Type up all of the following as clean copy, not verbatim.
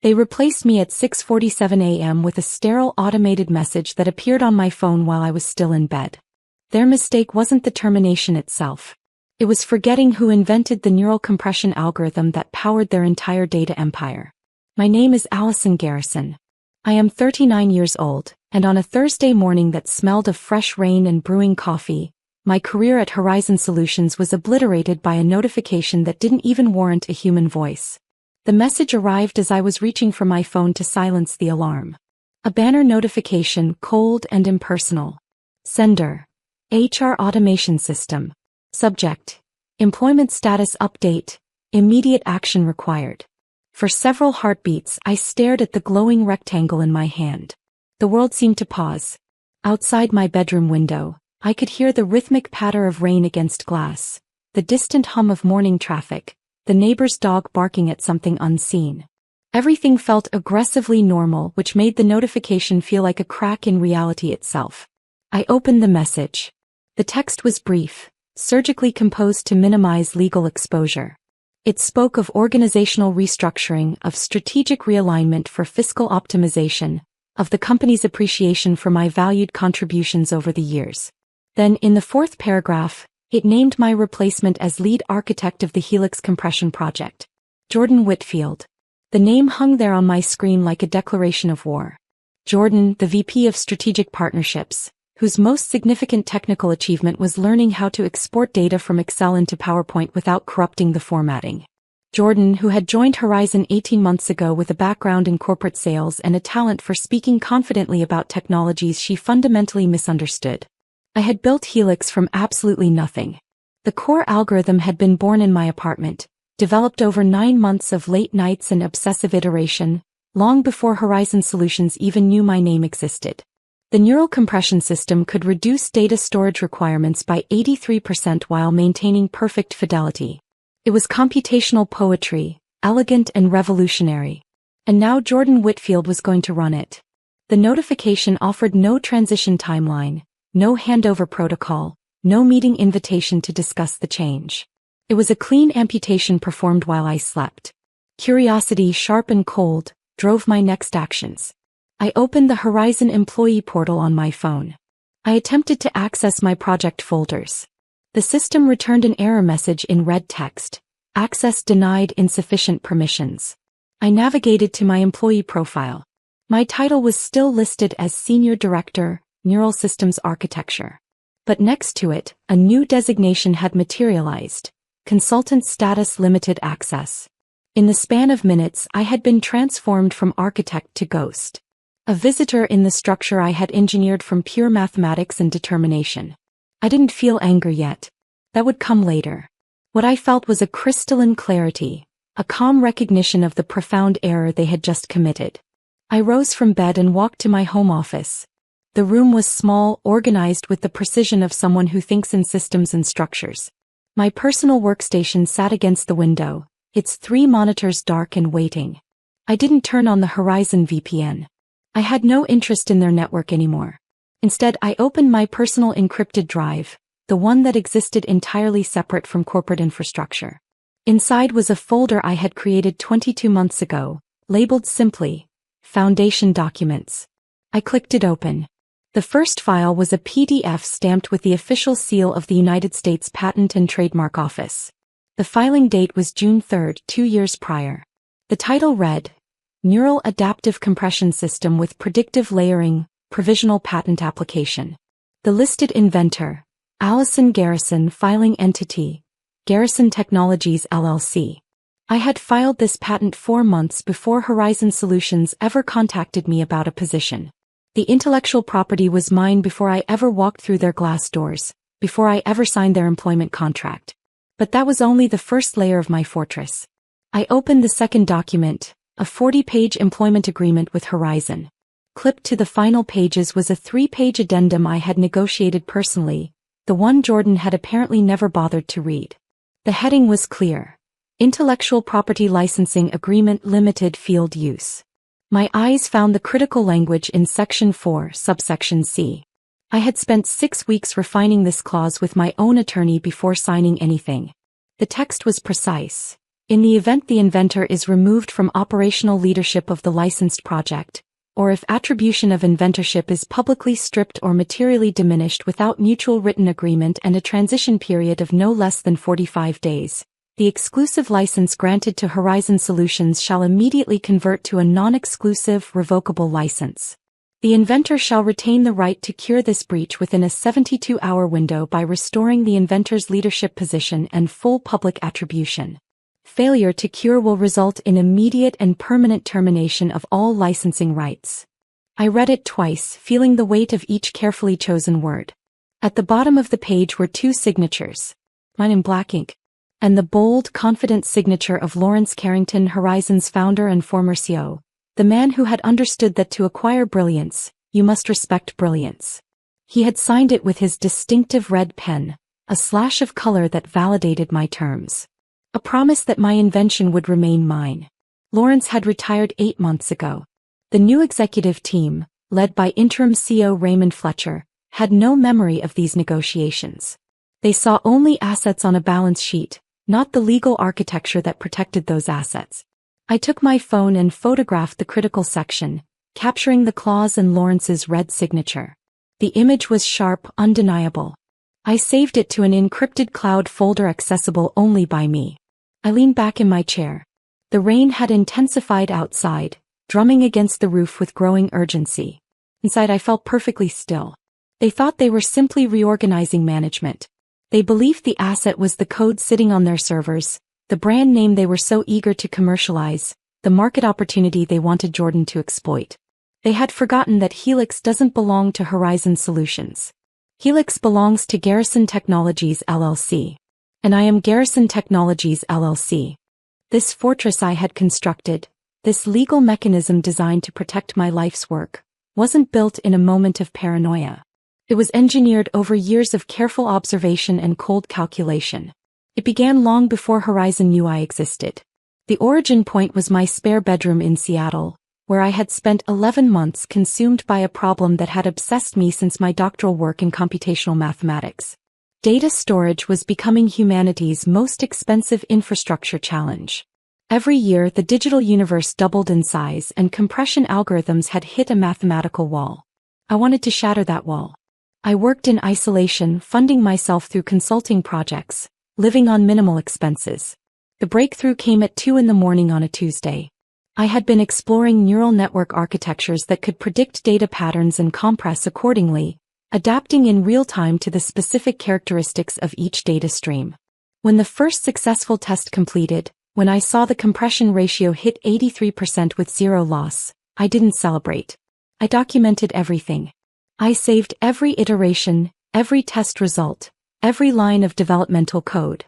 They replaced me at 6:47 a.m. with a sterile automated message that appeared on my phone while I was still in bed. Their mistake wasn't the termination itself. It was forgetting who invented the neural compression algorithm that powered their entire data empire. My name is Allison Garrison. I am 39 years old, and on a Thursday morning that smelled of fresh rain and brewing coffee, my career at Horizon Solutions was obliterated by a notification that didn't even warrant a human voice. The message arrived as I was reaching for my phone to silence the alarm. A banner notification, cold and impersonal. Sender: HR Automation System. Subject: Employment Status Update. Immediate action required. For several heartbeats, I stared at the glowing rectangle in my hand. The world seemed to pause. Outside my bedroom window, I could hear the rhythmic patter of rain against glass, the distant hum of morning traffic, the neighbor's dog barking at something unseen. Everything felt aggressively normal, which made the notification feel like a crack in reality itself. I opened the message. The text was brief, surgically composed to minimize legal exposure. It spoke of organizational restructuring, of strategic realignment for fiscal optimization, of the company's appreciation for my valued contributions over the years. Then, in the fourth paragraph, it named my replacement as lead architect of the Helix Compression Project. Jordan Whitfield. The name hung there on my screen like a declaration of war. Jordan, the VP of Strategic Partnerships, whose most significant technical achievement was learning how to export data from Excel into PowerPoint without corrupting the formatting. Jordan, who had joined Horizon 18 months ago with a background in corporate sales and a talent for speaking confidently about technologies she fundamentally misunderstood. I had built Helix from absolutely nothing. The core algorithm had been born in my apartment, developed over 9 months of late nights and obsessive iteration, long before Horizon Solutions even knew my name existed. The neural compression system could reduce data storage requirements by 83% while maintaining perfect fidelity. It was computational poetry, elegant and revolutionary. And now Jordan Whitfield was going to run it. The notification offered no transition timeline, no handover protocol, no meeting invitation to discuss the change. It was a clean amputation performed while I slept. Curiosity, sharp and cold, drove my next actions. I opened the Horizon employee portal on my phone. I attempted to access my project folders. The system returned an error message in red text. Access denied, insufficient permissions. I navigated to my employee profile. My title was still listed as Senior Director, Neural Systems Architecture. But next to it, a new designation had materialized. Consultant Status Limited Access. In the span of minutes, I had been transformed from architect to ghost. A visitor in the structure I had engineered from pure mathematics and determination. I didn't feel anger yet. That would come later. What I felt was a crystalline clarity, a calm recognition of the profound error they had just committed. I rose from bed and walked to my home office. The room was small, organized with the precision of someone who thinks in systems and structures. My personal workstation sat against the window, its 3 monitors dark and waiting. I didn't turn on the Horizon VPN. I had no interest in their network anymore. Instead, I opened my personal encrypted drive, the one that existed entirely separate from corporate infrastructure. Inside was a folder I had created 22 months ago, labeled simply, Foundation Documents. I clicked it open. The first file was a PDF stamped with the official seal of the United States Patent and Trademark Office. The filing date was June 3, 2 years prior. The title read, Neural Adaptive Compression System with Predictive Layering, Provisional Patent Application. The listed inventor, Allison Garrison. Filing entity, Garrison Technologies LLC. I had filed this patent 4 months before Horizon Solutions ever contacted me about a position. The intellectual property was mine before I ever walked through their glass doors, before I ever signed their employment contract. But that was only the first layer of my fortress. I opened the second document, a 40-page employment agreement with Horizon. Clipped to the final pages was a 3-page addendum I had negotiated personally, the one Jordan had apparently never bothered to read. The heading was clear. Intellectual Property Licensing Agreement Limited Field Use. My eyes found the critical language in Section 4, subsection C. I had spent 6 weeks refining this clause with my own attorney before signing anything. The text was precise. In the event the inventor is removed from operational leadership of the licensed project, or if attribution of inventorship is publicly stripped or materially diminished without mutual written agreement and a transition period of no less than 45 days, the exclusive license granted to Horizon Solutions shall immediately convert to a non-exclusive, revocable license. The inventor shall retain the right to cure this breach within a 72-hour window by restoring the inventor's leadership position and full public attribution. Failure to cure will result in immediate and permanent termination of all licensing rights. I read it twice, feeling the weight of each carefully chosen word. At the bottom of the page were two signatures, mine in black ink, and the bold, confident signature of Lawrence Carrington, Horizon's founder and former CEO, the man who had understood that to acquire brilliance, you must respect brilliance. He had signed it with his distinctive red pen, a slash of color that validated my terms. A promise that my invention would remain mine. Lawrence had retired 8 months ago. The new executive team, led by interim CEO Raymond Fletcher, had no memory of these negotiations. They saw only assets on a balance sheet, not the legal architecture that protected those assets. I took my phone and photographed the critical section, capturing the clause and Lawrence's red signature. The image was sharp, undeniable. I saved it to an encrypted cloud folder accessible only by me. I leaned back in my chair. The rain had intensified outside, drumming against the roof with growing urgency. Inside I felt perfectly still. They thought they were simply reorganizing management. They believed the asset was the code sitting on their servers, the brand name they were so eager to commercialize, the market opportunity they wanted Jordan to exploit. They had forgotten that Helix doesn't belong to Horizon Solutions. Helix belongs to Garrison Technologies LLC. And I am Garrison Technologies LLC. This fortress I had constructed, this legal mechanism designed to protect my life's work, wasn't built in a moment of paranoia. It was engineered over years of careful observation and cold calculation. It began long before Horizon knew I existed. The origin point was my spare bedroom in Seattle, where I had spent 11 months consumed by a problem that had obsessed me since my doctoral work in computational mathematics. Data storage was becoming humanity's most expensive infrastructure challenge. Every year the digital universe doubled in size and compression algorithms had hit a mathematical wall. I wanted to shatter that wall. I worked in isolation, funding myself through consulting projects, living on minimal expenses. The breakthrough came at 2 a.m. on a Tuesday. I had been exploring neural network architectures that could predict data patterns and compress accordingly, adapting in real time to the specific characteristics of each data stream. When the first successful test completed, when I saw the compression ratio hit 83% with zero loss, I didn't celebrate. I documented everything. I saved every iteration, every test result, every line of developmental code.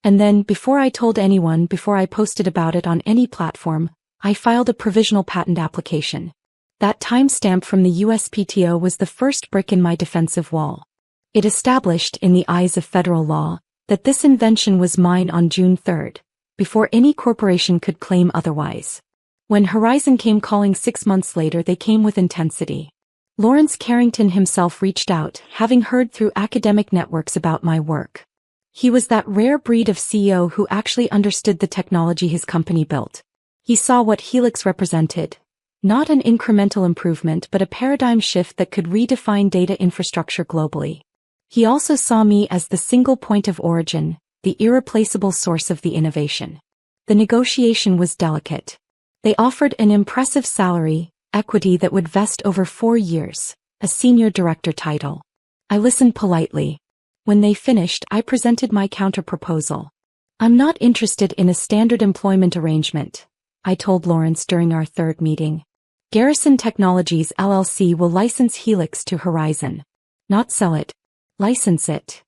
And then, before I told anyone, before I posted about it on any platform, I filed a provisional patent application. That timestamp from the USPTO was the first brick in my defensive wall. It established, in the eyes of federal law, that this invention was mine on June 3rd, before any corporation could claim otherwise. When Horizon came calling 6 months later, they came with intensity. Lawrence Carrington himself reached out, having heard through academic networks about my work. He was that rare breed of CEO who actually understood the technology his company built. He saw what Helix represented. Not an incremental improvement but a paradigm shift that could redefine data infrastructure globally. He also saw me as the single point of origin, the irreplaceable source of the innovation. The negotiation was delicate. They offered an impressive salary, equity that would vest over 4 years, a senior director title. I listened politely. When they finished, I presented my counter-proposal. I'm not interested in a standard employment arrangement, I told Lawrence during our third meeting. Garrison Technologies LLC will license Helix to Horizon. Not sell it. License it.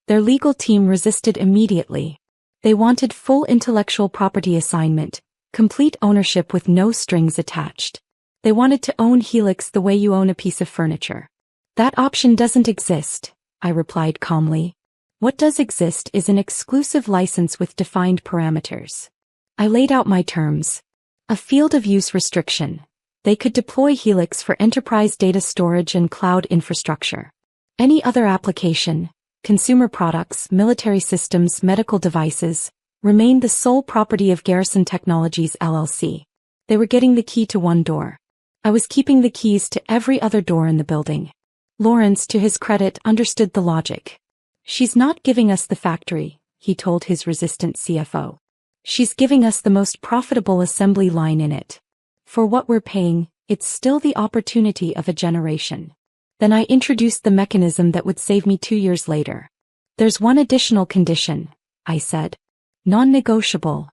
Their legal team resisted immediately. They wanted full intellectual property assignment, complete ownership with no strings attached. They wanted to own Helix the way you own a piece of furniture. That option doesn't exist, I replied calmly. What does exist is an exclusive license with defined parameters. I laid out my terms. A field of use restriction. They could deploy Helix for enterprise data storage and cloud infrastructure. Any other application, consumer products, military systems, medical devices, remained the sole property of Garrison Technologies LLC. They were getting the key to one door. I was keeping the keys to every other door in the building. Lawrence, to his credit, understood the logic. "She's not giving us the factory," he told his resistant CFO. "She's giving us the most profitable assembly line in it. For what we're paying, it's still the opportunity of a generation." Then I introduced the mechanism that would save me 2 years later. "There's one additional condition," I said. "Non-negotiable."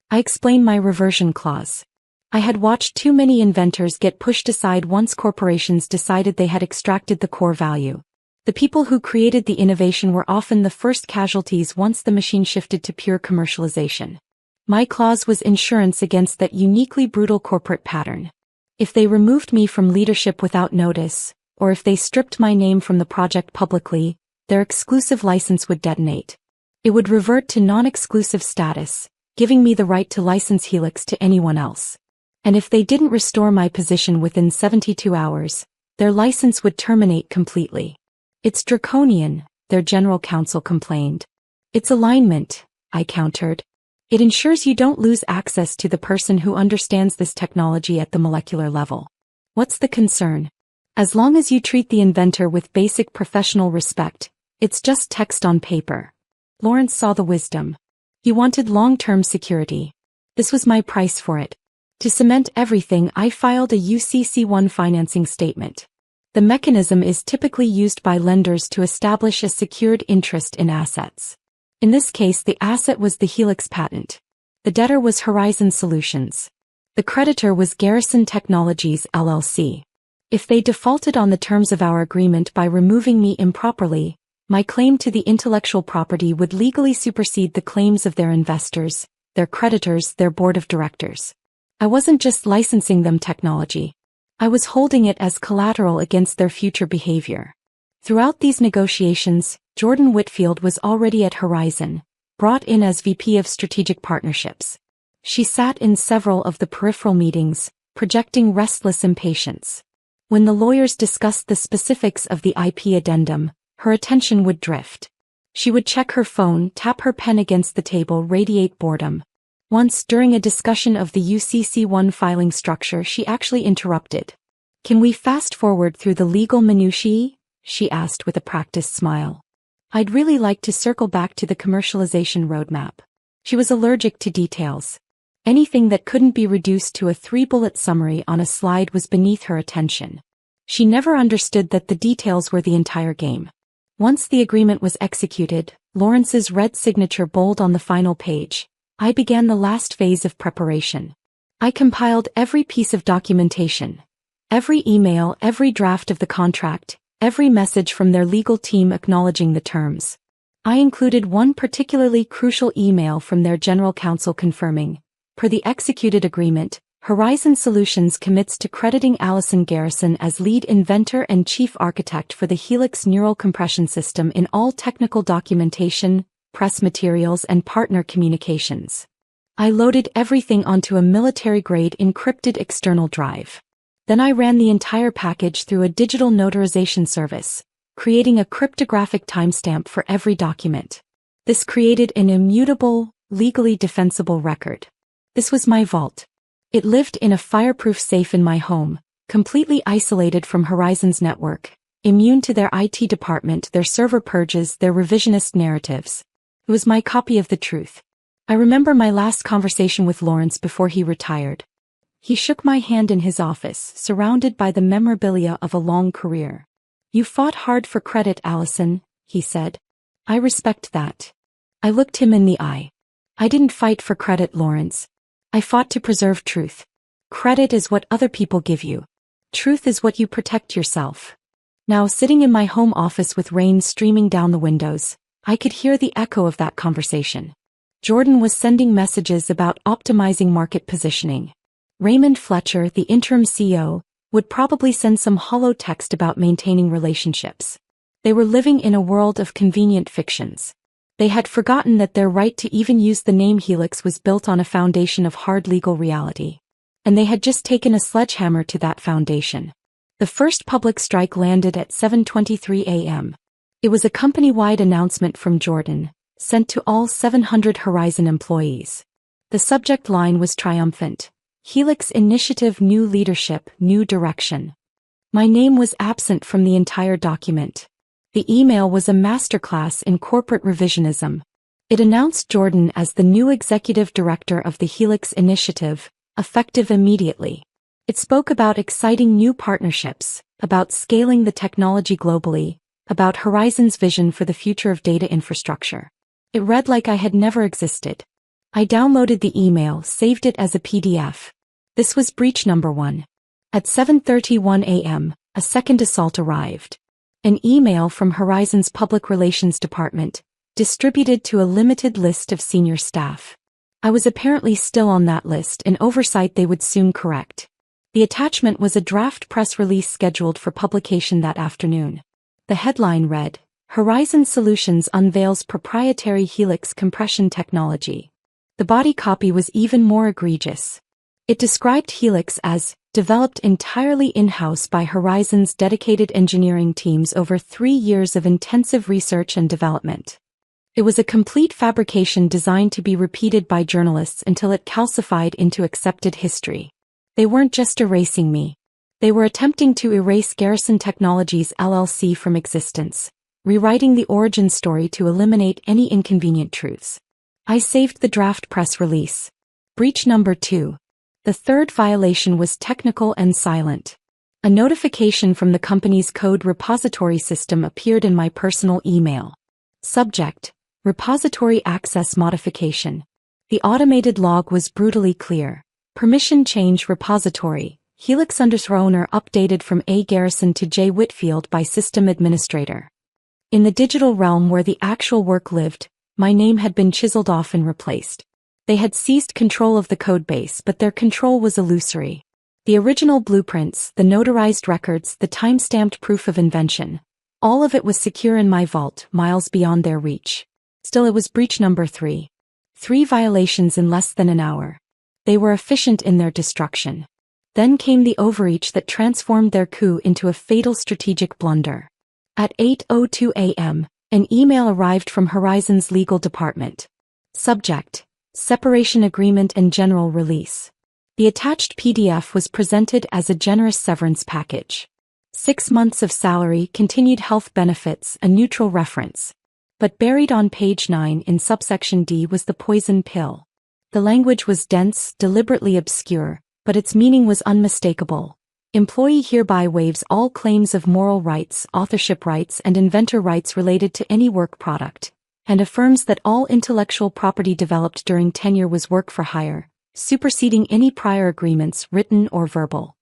I explained my reversion clause. I had watched too many inventors get pushed aside once corporations decided they had extracted the core value. The people who created the innovation were often the first casualties once the machine shifted to pure commercialization. My clause was insurance against that uniquely brutal corporate pattern. If they removed me from leadership without notice, or if they stripped my name from the project publicly, their exclusive license would detonate. It would revert to non-exclusive status, giving me the right to license Helix to anyone else. And if they didn't restore my position within 72 hours, their license would terminate completely. "It's draconian," their general counsel complained. "It's alignment," I countered. "It ensures you don't lose access to the person who understands this technology at the molecular level. What's the concern? As long as you treat the inventor with basic professional respect, it's just text on paper." Lawrence saw the wisdom. He wanted long-term security. This was my price for it. To cement everything, I filed a UCC-1 financing statement. The mechanism is typically used by lenders to establish a secured interest in assets. In this case, the asset was the Helix patent. The debtor was Horizon Solutions. The creditor was Garrison Technologies LLC. If they defaulted on the terms of our agreement by removing me improperly, my claim to the intellectual property would legally supersede the claims of their investors, their creditors, their board of directors. I wasn't just licensing them technology. I was holding it as collateral against their future behavior. Throughout these negotiations, Jordan Whitfield was already at Horizon, brought in as VP of Strategic Partnerships. She sat in several of the peripheral meetings, projecting restless impatience. When the lawyers discussed the specifics of the IP addendum, her attention would drift. She would check her phone, tap her pen against the table, radiate boredom. Once, during a discussion of the UCC-1 filing structure, she actually interrupted. "Can we fast-forward through the legal minutiae?" she asked with a practiced smile. "I'd really like to circle back to the commercialization roadmap." She was allergic to details. Anything that couldn't be reduced to a 3-bullet summary on a slide was beneath her attention. She never understood that the details were the entire game. Once the agreement was executed, Lawrence's red signature bold on the final page, I began the last phase of preparation. I compiled every piece of documentation, every email, every draft of the contract, every message from their legal team acknowledging the terms. I included one particularly crucial email from their general counsel confirming, per the executed agreement, Horizon Solutions commits to crediting Allison Garrison as lead inventor and chief architect for the Helix neural compression system in all technical documentation, press materials, and partner communications. I loaded everything onto a military-grade encrypted external drive. Then I ran the entire package through a digital notarization service, creating a cryptographic timestamp for every document. This created an immutable, legally defensible record. This was my vault. It lived in a fireproof safe in my home, completely isolated from Horizon's network, immune to their IT department, their server purges, their revisionist narratives. It was my copy of the truth. I remember my last conversation with Lawrence before he retired. He shook my hand in his office, surrounded by the memorabilia of a long career. "You fought hard for credit, Allison," he said. "I respect that." I looked him in the eye. "I didn't fight for credit, Lawrence. I fought to preserve truth. Credit is what other people give you. Truth is what you protect yourself." Now, sitting in my home office with rain streaming down the windows, I could hear the echo of that conversation. Jordan was sending messages about optimizing market positioning. Raymond Fletcher, the interim CEO, would probably send some hollow text about maintaining relationships. They were living in a world of convenient fictions. They had forgotten that their right to even use the name Helix was built on a foundation of hard legal reality. And they had just taken a sledgehammer to that foundation. The first public strike landed at 7:23 a.m. It was a company-wide announcement from Jordan, sent to all 700 Horizon employees. The subject line was triumphant. Helix Initiative, new leadership, new direction. My name was absent from the entire document. The email was a masterclass in corporate revisionism. It announced Jordan as the new executive director of the Helix Initiative, effective immediately. It spoke about exciting new partnerships, about scaling the technology globally, about Horizon's vision for the future of data infrastructure. It read like I had never existed. I downloaded the email, saved it as a PDF. This was breach number 1. At 7:31 a.m., a second assault arrived. An email from Horizon's Public Relations Department, distributed to a limited list of senior staff. I was apparently still on that list, an oversight they would soon correct. The attachment was a draft press release scheduled for publication that afternoon. The headline read, Horizon Solutions unveils proprietary Helix compression technology. The body copy was even more egregious. It described Helix as developed entirely in-house by Horizon's dedicated engineering teams over 3 years of intensive research and development. It was a complete fabrication designed to be repeated by journalists until it calcified into accepted history. They weren't just erasing me. They were attempting to erase Garrison Technologies LLC from existence, rewriting the origin story to eliminate any inconvenient truths. I saved the draft press release. Breach number 2. The third violation was technical and silent. A notification from the company's code repository system appeared in my personal email. Subject: Repository access modification. The automated log was brutally clear. Permission change repository, Helix_owner updated from A. Garrison to J. Whitfield by system administrator. In the digital realm where the actual work lived, my name had been chiseled off and replaced. They had seized control of the codebase, but their control was illusory. The original blueprints, the notarized records, the time-stamped proof of invention, all of it was secure in my vault, miles beyond their reach. Still, it was breach number 3. 3 violations in less than an hour. They were efficient in their destruction. Then came the overreach that transformed their coup into a fatal strategic blunder. At 8:02 a.m., an email arrived from Horizon's legal department. Subject: Separation Agreement and General Release. The attached PDF was presented as a generous severance package. 6 months of salary, continued health benefits, a neutral reference. But buried on page 9 in subsection D was the poison pill. The language was dense, deliberately obscure, but its meaning was unmistakable. Employee hereby waives all claims of moral rights, authorship rights, and inventor rights related to any work product, and affirms that all intellectual property developed during tenure was work for hire, superseding any prior agreements, written or verbal.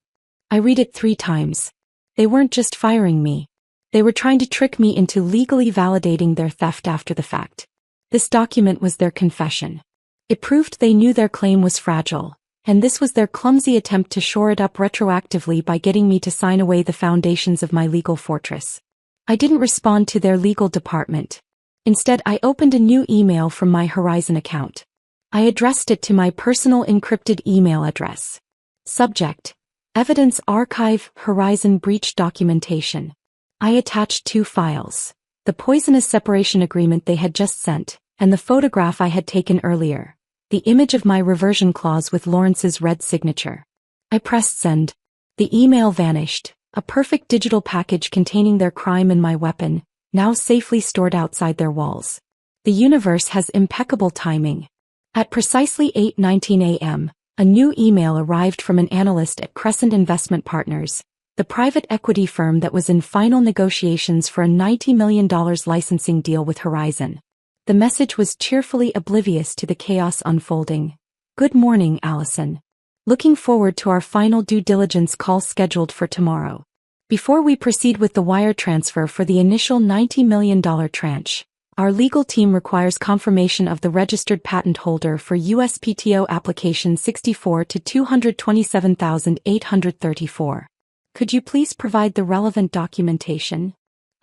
I read it 3 times. They weren't just firing me. They were trying to trick me into legally validating their theft after the fact. This document was their confession. It proved they knew their claim was fragile, and this was their clumsy attempt to shore it up retroactively by getting me to sign away the foundations of my legal fortress. I didn't respond to their legal department. Instead, I opened a new email from my Horizon account. I addressed it to my personal encrypted email address. Subject: Evidence Archive, Horizon Breach Documentation. I attached 2 files. The poisonous separation agreement they had just sent, and the photograph I had taken earlier. The image of my reversion clause with Lawrence's red signature. I pressed send. The email vanished, a perfect digital package containing their crime and my weapon, now safely stored outside their walls. The universe has impeccable timing. At precisely 8:19 a.m., a new email arrived from an analyst at Crescent Investment Partners, the private equity firm that was in final negotiations for a $90 million licensing deal with Horizon. The message was cheerfully oblivious to the chaos unfolding. Good morning, Allison. Looking forward to our final due diligence call scheduled for tomorrow. Before we proceed with the wire transfer for the initial $90 million tranche, our legal team requires confirmation of the registered patent holder for USPTO application 64 to 227,834. Could you please provide the relevant documentation?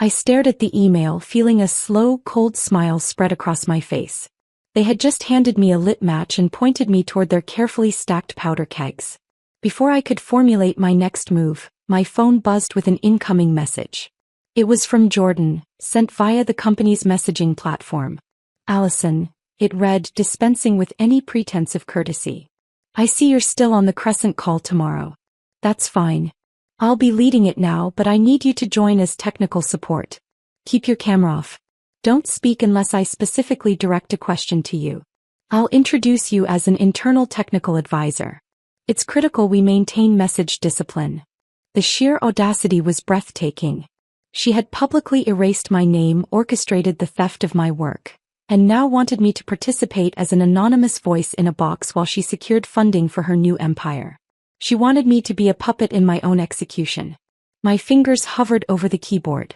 I stared at the email, feeling a slow, cold smile spread across my face. They had just handed me a lit match and pointed me toward their carefully stacked powder kegs. Before I could formulate my next move, my phone buzzed with an incoming message. It was from Jordan, sent via the company's messaging platform. Allison, it read, dispensing with any pretense of courtesy. I see you're still on the Crescent call tomorrow. That's fine. I'll be leading it now, but I need you to join as technical support. Keep your camera off. Don't speak unless I specifically direct a question to you. I'll introduce you as an internal technical advisor. It's critical we maintain message discipline. The sheer audacity was breathtaking. She had publicly erased my name, orchestrated the theft of my work, and now wanted me to participate as an anonymous voice in a box while she secured funding for her new empire. She wanted me to be a puppet in my own execution. My fingers hovered over the keyboard.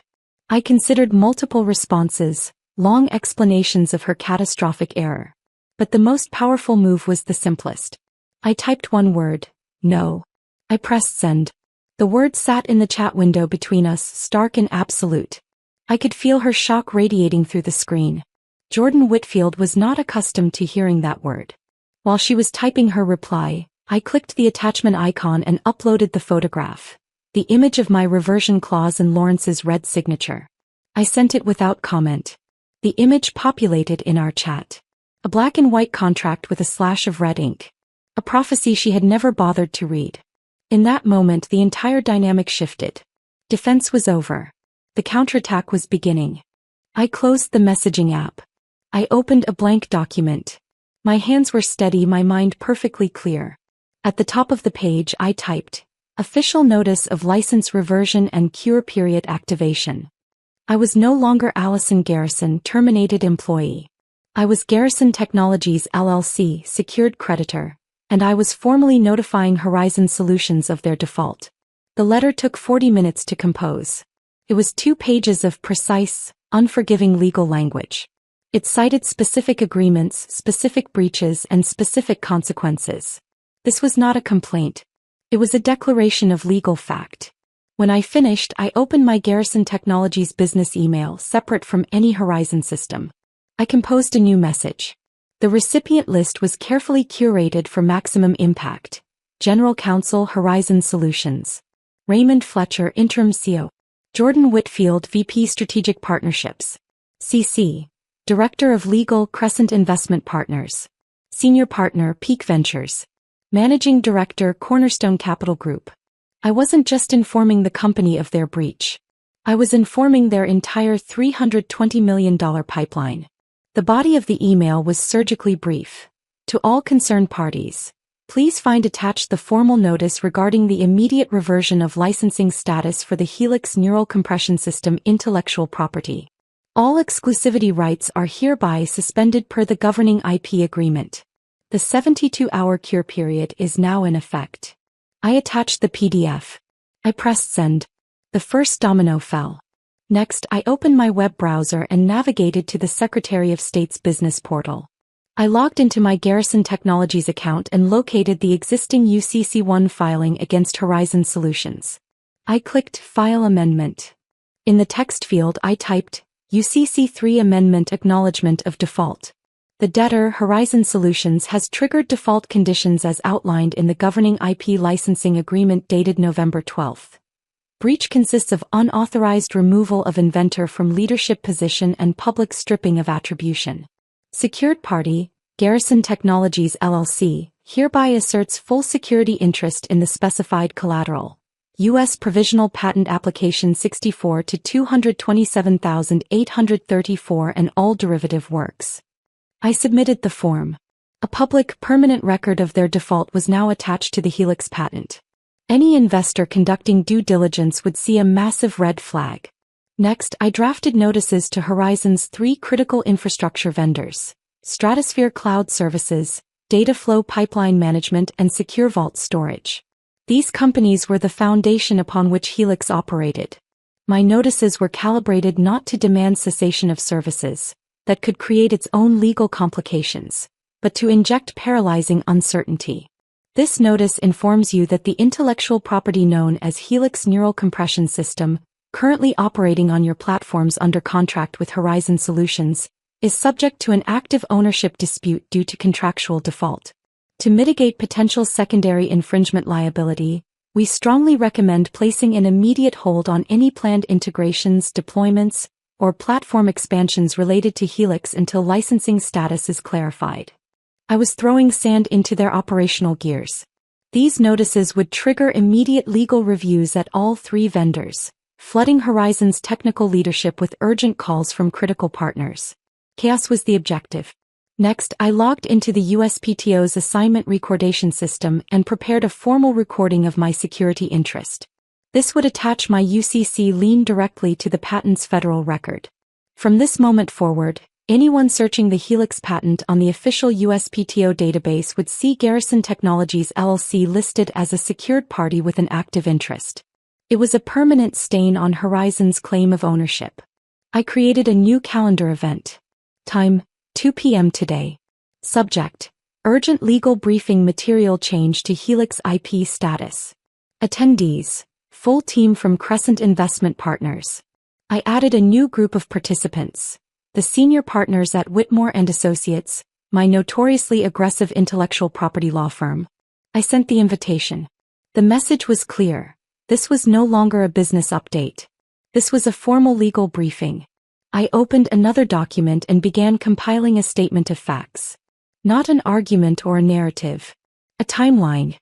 I considered multiple responses, long explanations of her catastrophic error. But the most powerful move was the simplest. I typed one word, no. I pressed send. The word sat in the chat window between us, stark and absolute. I could feel her shock radiating through the screen. Jordan Whitfield was not accustomed to hearing that word. While she was typing her reply, I clicked the attachment icon and uploaded the photograph, the image of my reversion clause and Lawrence's red signature. I sent it without comment. The image populated in our chat. A black and white contract with a slash of red ink. A prophecy she had never bothered to read. In that moment, the entire dynamic shifted. Defense was over. The counterattack was beginning. I closed the messaging app. I opened a blank document. My hands were steady, my mind perfectly clear. At the top of the page, I typed, Official Notice of License Reversion and Cure Period Activation. I was no longer Allison Garrison, terminated employee. I was Garrison Technologies LLC, secured creditor, and I was formally notifying Horizon Solutions of their default. The letter took 40 minutes to compose. It was 2 pages of precise, unforgiving legal language. It cited specific agreements, specific breaches, and specific consequences. This was not a complaint. It was a declaration of legal fact. When I finished, I opened my Garrison Technologies business email, separate from any Horizon system. I composed a new message. The recipient list was carefully curated for maximum impact. General Counsel, Horizon Solutions. Raymond Fletcher, Interim CO. Jordan Whitfield, VP Strategic Partnerships. CC. Director of Legal, Crescent Investment Partners. Senior Partner, Peak Ventures. Managing Director, Cornerstone Capital Group. I wasn't just informing the company of their breach. I was informing their entire $320 million pipeline. The body of the email was surgically brief. To all concerned parties, please find attached the formal notice regarding the immediate reversion of licensing status for the Helix Neural Compression System intellectual property. All exclusivity rights are hereby suspended per the governing IP agreement. The 72-hour cure period is now in effect. I attached the PDF. I pressed send. The first domino fell. Next, I opened my web browser and navigated to the Secretary of State's business portal. I logged into my Garrison Technologies account and located the existing UCC1 filing against Horizon Solutions. I clicked File Amendment. In the text field, I typed UCC3 Amendment Acknowledgement of Default. The debtor, Horizon Solutions, has triggered default conditions as outlined in the governing IP licensing agreement dated November 12. Breach consists of unauthorized removal of inventor from leadership position and public stripping of attribution. Secured party, Garrison Technologies LLC, hereby asserts full security interest in the specified collateral. U.S. Provisional Patent Application 64 to 227,834 and all derivative works. I submitted the form. A public, permanent record of their default was now attached to the Helix patent. Any investor conducting due diligence would see a massive red flag. Next, I drafted notices to Horizon's 3 critical infrastructure vendors: Stratosphere Cloud Services, Dataflow Pipeline Management, and Secure Vault Storage. These companies were the foundation upon which Helix operated. My notices were calibrated not to demand cessation of services that could create its own legal complications, but to inject paralyzing uncertainty. This notice informs you that the intellectual property known as Helix Neural Compression System, currently operating on your platforms under contract with Horizon Solutions, is subject to an active ownership dispute due to contractual default. To mitigate potential secondary infringement liability, we strongly recommend placing an immediate hold on any planned integrations, deployments, or platform expansions related to Helix until licensing status is clarified. I was throwing sand into their operational gears. These notices would trigger immediate legal reviews at all 3 vendors, flooding Horizon's technical leadership with urgent calls from critical partners. Chaos was the objective. Next, I logged into the USPTO's assignment recordation system and prepared a formal recording of my security interest. This would attach my UCC lien directly to the patent's federal record. From this moment forward, anyone searching the Helix patent on the official USPTO database would see Garrison Technologies LLC listed as a secured party with an active interest. It was a permanent stain on Horizon's claim of ownership. I created a new calendar event. Time, 2 p.m. today. Subject, urgent legal briefing material change to Helix IP status. Attendees, full team from Crescent Investment Partners. I added a new group of participants, the senior partners at Whitmore & Associates, my notoriously aggressive intellectual property law firm. I sent the invitation. The message was clear. This was no longer a business update. This was a formal legal briefing. I opened another document and began compiling a statement of facts. Not an argument or a narrative. A timeline.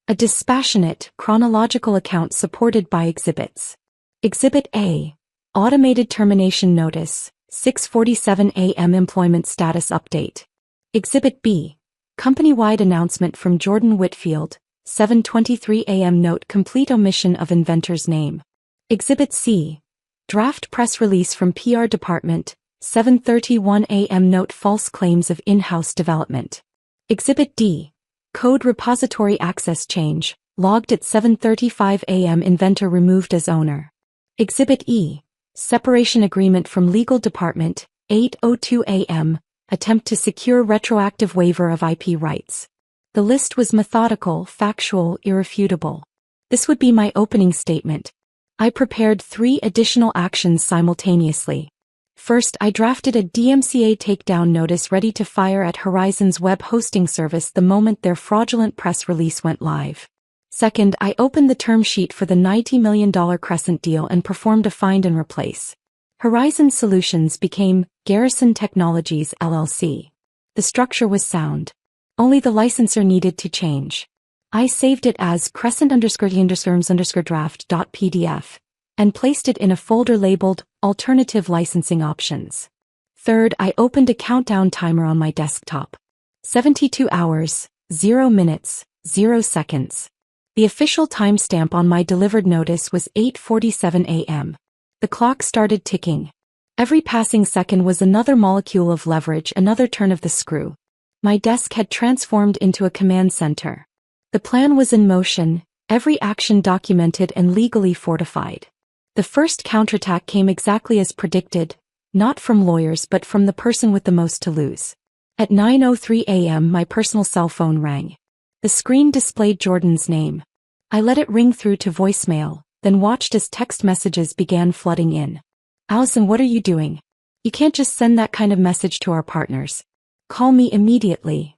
A dispassionate, chronological account supported by exhibits. Exhibit A. Automated termination notice, 6:47 a.m. employment status update. Exhibit B. Company-wide announcement from Jordan Whitfield, 7:23 a.m. Note complete omission of inventor's name. Exhibit C. Draft press release from PR department, 7:31 a.m. Note false claims of in-house development. Exhibit D. Code repository access change, logged at 7:35 a.m. Inventor removed as owner. Exhibit E. Separation agreement from legal department, 8:02 a.m. Attempt to secure retroactive waiver of IP rights. The list was methodical, factual, irrefutable. This would be my opening statement. I prepared 3 additional actions simultaneously. First, I drafted a DMCA takedown notice ready to fire at Horizon's web hosting service the moment their fraudulent press release went live. Second, I opened the term sheet for the $90 million Crescent deal and performed a find and replace. Horizon Solutions became Garrison Technologies LLC. The structure was sound. Only the licensor needed to change. I saved it as crescent_draft.pdf and placed it in a folder labeled Alternative Licensing Options. Third, I opened a countdown timer on my desktop. 72 hours, 0 minutes, 0 seconds. The official timestamp on my delivered notice was 8:47 a.m. The clock started ticking. Every passing second was another molecule of leverage, another turn of the screw. My desk had transformed into a command center. The plan was in motion, every action documented and legally fortified. The first counterattack came exactly as predicted, not from lawyers but from the person with the most to lose. At 9:03 a.m. my personal cell phone rang. The screen displayed Jordan's name. I let it ring through to voicemail, then watched as text messages began flooding in. Allison, what are you doing? You can't just send that kind of message to our partners. Call me immediately.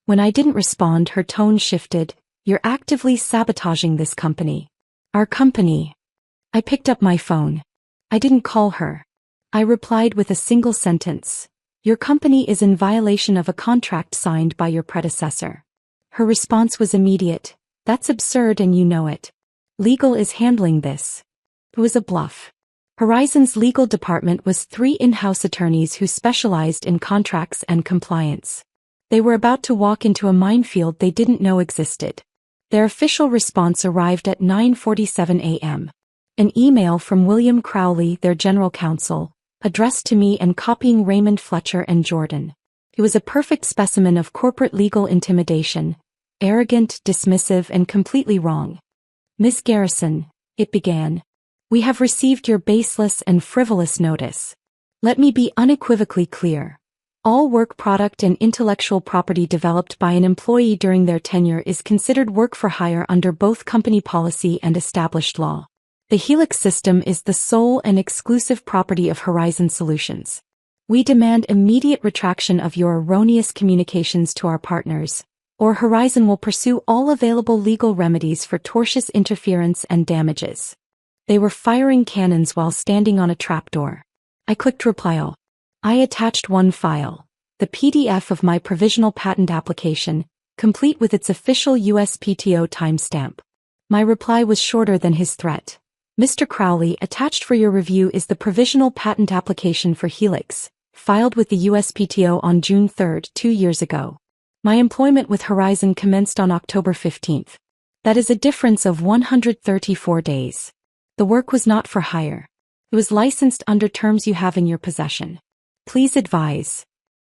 When I didn't respond, her tone shifted. You're actively sabotaging this company. Our company. I picked up my phone. I didn't call her. I replied with a single sentence. Your company is in violation of a contract signed by your predecessor. Her response was immediate. That's absurd and you know it. Legal is handling this. It was a bluff. Horizon's legal department was 3 in-house attorneys who specialized in contracts and compliance. They were about to walk into a minefield they didn't know existed. Their official response arrived at 9:47 a.m. An email from William Crowley, their general counsel, addressed to me and copying Raymond Fletcher and Jordan. It was a perfect specimen of corporate legal intimidation, arrogant, dismissive, and completely wrong. Ms. Garrison, it began. We have received your baseless and frivolous notice. Let me be unequivocally clear. All work product and intellectual property developed by an employee during their tenure is considered work for hire under both company policy and established law. The Helix system is the sole and exclusive property of Horizon Solutions. We demand immediate retraction of your erroneous communications to our partners, or Horizon will pursue all available legal remedies for tortious interference and damages. They were firing cannons while standing on a trapdoor. I clicked reply all. I attached one file, the PDF of my provisional patent application, complete with its official USPTO timestamp. My reply was shorter than his threat. Mr. Crowley, attached for your review is the provisional patent application for Helix, filed with the USPTO on June 3, 2 years ago. My employment with Horizon commenced on October 15. That is a difference of 134 days. The work was not for hire. It was licensed under terms you have in your possession. Please advise.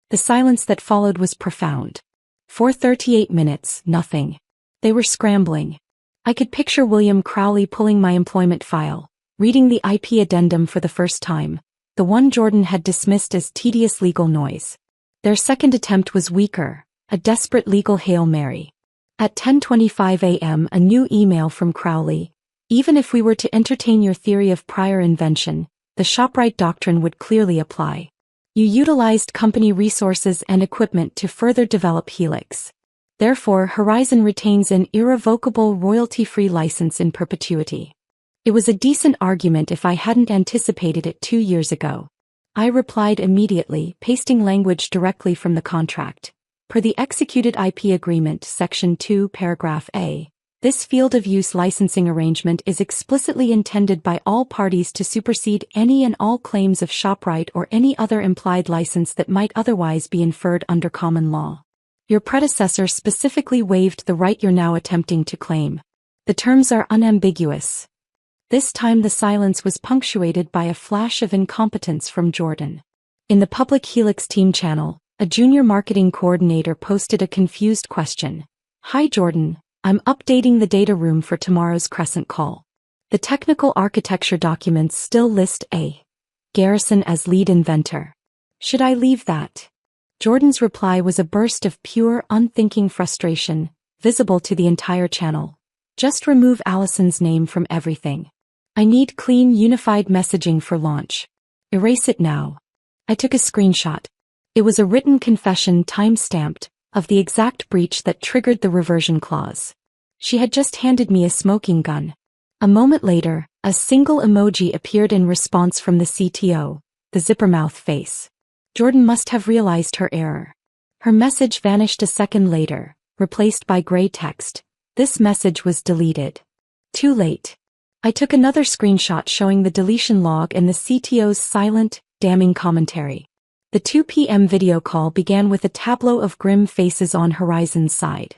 The silence that followed was profound. For 38 minutes, nothing. They were scrambling. I could picture William Crowley pulling my employment file, reading the IP addendum for the first time, the one Jordan had dismissed as tedious legal noise. Their second attempt was weaker, a desperate legal Hail Mary. At 10:25 a.m. a new email from Crowley. Even if we were to entertain your theory of prior invention, the Shopwright doctrine would clearly apply. You utilized company resources and equipment to further develop Helix. Therefore, Horizon retains an irrevocable royalty-free license in perpetuity. It was a decent argument if I hadn't anticipated it 2 years ago. I replied immediately, pasting language directly from the contract. Per the executed IP agreement, Section 2, Paragraph A, this field of use licensing arrangement is explicitly intended by all parties to supersede any and all claims of Shopwright or any other implied license that might otherwise be inferred under common law. Your predecessor specifically waived the right you're now attempting to claim. The terms are unambiguous. This time the silence was punctuated by a flash of incompetence from Jordan. In the public Helix team channel, a junior marketing coordinator posted a confused question. Hi Jordan, I'm updating the data room for tomorrow's Crescent call. The technical architecture documents still list A. Garrison as lead inventor. Should I leave that? Jordan's reply was a burst of pure, unthinking frustration, visible to the entire channel. Just remove Allison's name from everything. I need clean, unified messaging for launch. Erase it now. I took a screenshot. It was a written confession time-stamped, of the exact breach that triggered the reversion clause. She had just handed me a smoking gun. A moment later, a single emoji appeared in response from the CTO, the zipper-mouth face. Jordan must have realized her error. Her message vanished a second later, replaced by gray text. This message was deleted. Too late. I took another screenshot showing the deletion log and the CTO's silent, damning commentary. The 2 p.m. video call began with a tableau of grim faces on Horizon's side.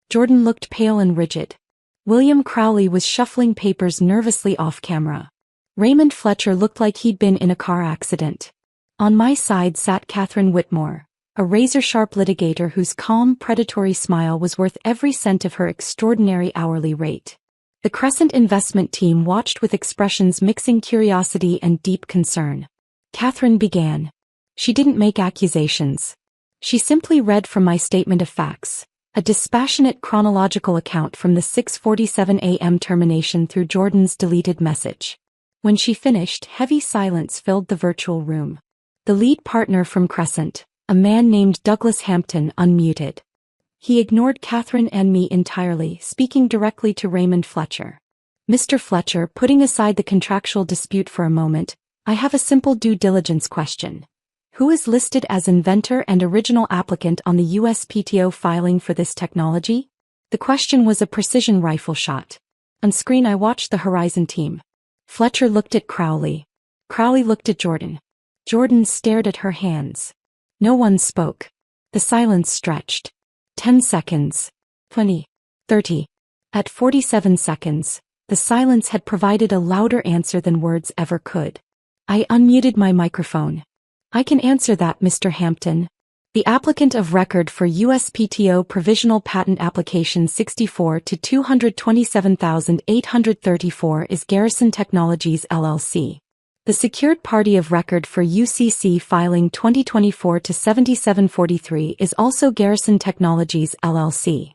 Jordan looked pale and rigid. William Crowley was shuffling papers nervously off camera. Raymond Fletcher looked like he'd been in a car accident. On my side sat Catherine Whitmore, a razor-sharp litigator whose calm, predatory smile was worth every cent of her extraordinary hourly rate. The Crescent investment team watched with expressions mixing curiosity and deep concern. Catherine began. She didn't make accusations. She simply read from my statement of facts, a dispassionate chronological account from the 6:47 a.m. termination through Jordan's deleted message. When she finished, heavy silence filled the virtual room. The lead partner from Crescent, a man named Douglas Hampton, unmuted. He ignored Catherine and me entirely, speaking directly to Raymond Fletcher. Mr. Fletcher, putting aside the contractual dispute for a moment, I have a simple due diligence question. Who is listed as inventor and original applicant on the USPTO filing for this technology? The question was a precision rifle shot. On screen I watched the Horizon team. Fletcher looked at Crowley. Crowley looked at Jordan. Jordan stared at her hands. No one spoke. The silence stretched. 10 seconds. 20. 30. At 47 seconds, the silence had provided a louder answer than words ever could. I unmuted my microphone. I can answer that, Mr. Hampton. The applicant of record for USPTO Provisional Patent Application 64 to 227,834 is Garrison Technologies LLC. The secured party of record for UCC filing 2024 to 7743 is also Garrison Technologies LLC.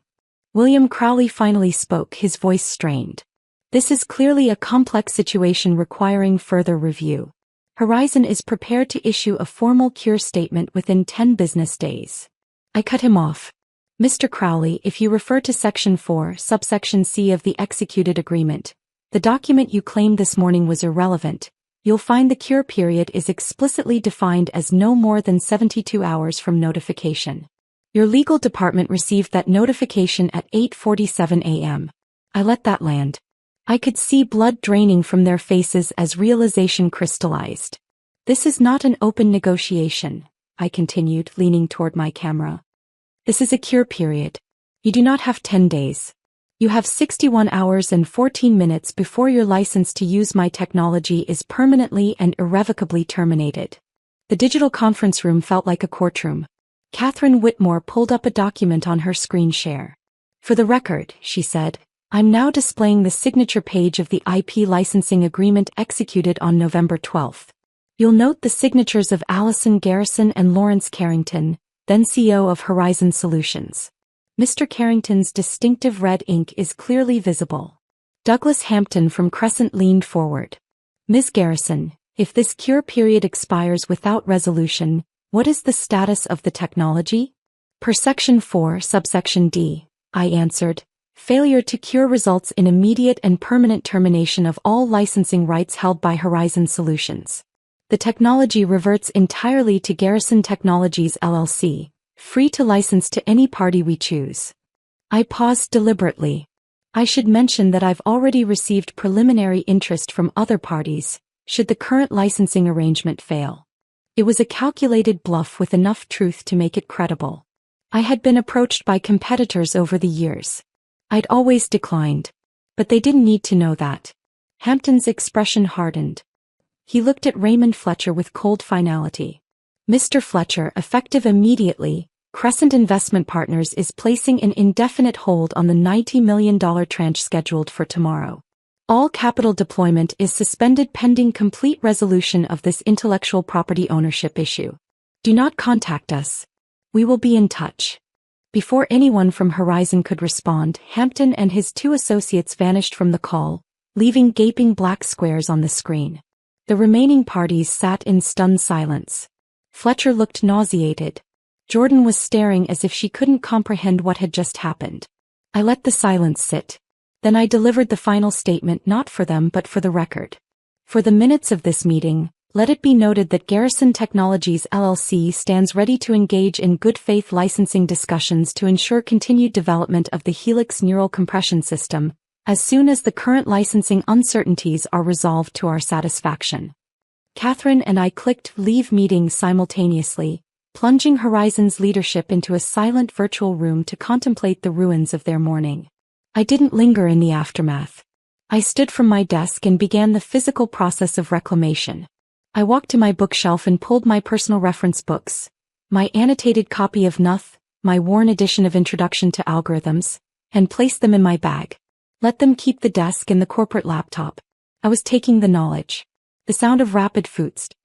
William Crowley finally spoke, his voice strained. This is clearly a complex situation requiring further review. Horizon is prepared to issue a formal cure statement within 10 business days. I cut him off. Mr. Crowley, if you refer to Section 4, subsection C of the executed agreement, the document you claimed this morning was irrelevant. You'll find the cure period is explicitly defined as no more than 72 hours from notification. Your legal department received that notification at 8:47 a.m. I let that land. I could see blood draining from their faces as realization crystallized. This is not an open negotiation, I continued, leaning toward my camera. This is a cure period. You do not have 10 days. You have 61 hours and 14 minutes before your license to use my technology is permanently and irrevocably terminated. The digital conference room felt like a courtroom. Catherine Whitmore pulled up a document on her screen share. For the record, she said, I'm now displaying the signature page of the IP licensing agreement executed on November 12th. You'll note the signatures of Allison Garrison and Lawrence Carrington, then CEO of Horizon Solutions. Mr. Carrington's distinctive red ink is clearly visible. Douglas Hampton from Crescent leaned forward. Ms. Garrison, if this cure period expires without resolution, what is the status of the technology? Per Section 4, subsection D, I answered, failure to cure results in immediate and permanent termination of all licensing rights held by Horizon Solutions. The technology reverts entirely to Garrison Technologies LLC, free to license to any party we choose. I paused deliberately. I should mention that I've already received preliminary interest from other parties, should the current licensing arrangement fail. It was a calculated bluff with enough truth to make it credible. I had been approached by competitors over the years. I'd always declined. But they didn't need to know that. Hampton's expression hardened. He looked at Raymond Fletcher with cold finality. Mr. Fletcher, effective immediately, Crescent Investment Partners is placing an indefinite hold on the $90 million tranche scheduled for tomorrow. All capital deployment is suspended pending complete resolution of this intellectual property ownership issue. Do not contact us. We will be in touch. Before anyone from Horizon could respond, Hampton and his two associates vanished from the call, leaving gaping black squares on the screen. The remaining parties sat in stunned silence. Fletcher looked nauseated. Jordan was staring as if she couldn't comprehend what had just happened. I let the silence sit. Then I delivered the final statement not for them but for the record. For the minutes of this meeting, let it be noted that Garrison Technologies LLC stands ready to engage in good faith licensing discussions to ensure continued development of the Helix neural compression system, as soon as the current licensing uncertainties are resolved to our satisfaction. Catherine and I clicked leave meeting simultaneously, plunging Horizon's leadership into a silent virtual room to contemplate the ruins of their morning. I didn't linger in the aftermath. I stood from my desk and began the physical process of reclamation. I walked to my bookshelf and pulled my personal reference books, my annotated copy of Nuth, my worn edition of Introduction to Algorithms, and placed them in my bag. Let them keep the desk and the corporate laptop. I was taking the knowledge. The sound of rapid footsteps